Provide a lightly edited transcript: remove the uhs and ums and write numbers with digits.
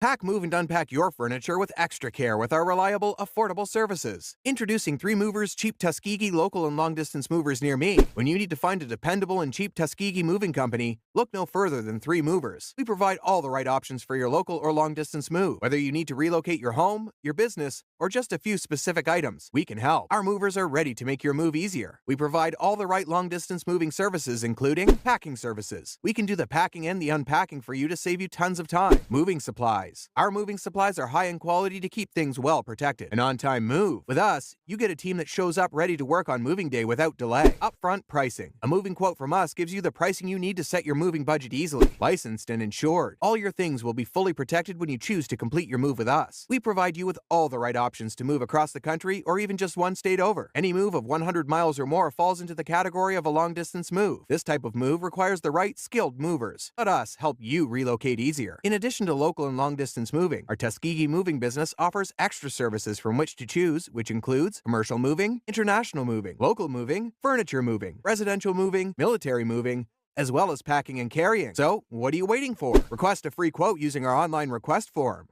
Pack, move, and unpack your furniture with extra care with our reliable, affordable services. Introducing 3 Movers Cheap Tuskegee local and long-distance movers near me. When you need to find a dependable and cheap Tuskegee moving company, look no further than 3 Movers. We provide all the right options for your local or long-distance move. Whether you need to relocate your home, your business, or just a few specific items, we can help. Our movers are ready to make your move easier. We provide all the right long-distance moving services, including packing services. We can do the packing and the unpacking for you to save you tons of time. Moving supplies. Our moving supplies are high in quality to keep things well protected. An on-time move. With us, you get a team that shows up ready to work on moving day without delay. Upfront pricing. A moving quote from us gives you the pricing you need to set your moving budget easily. Licensed and insured. All your things will be fully protected when you choose to complete your move with us. We provide you with all the right options to move across the country or even just one state over. Any move of 100 miles or more falls into the category of a long-distance move. This type of move requires the right skilled movers. Let us help you relocate easier. In addition to local and long-distance moving, our Tuskegee moving business offers extra services from which to choose, which includes commercial moving, international moving, local moving, furniture moving, residential moving, military moving, as well as packing and carrying. So, what are you waiting for? Request a free quote using our online request form.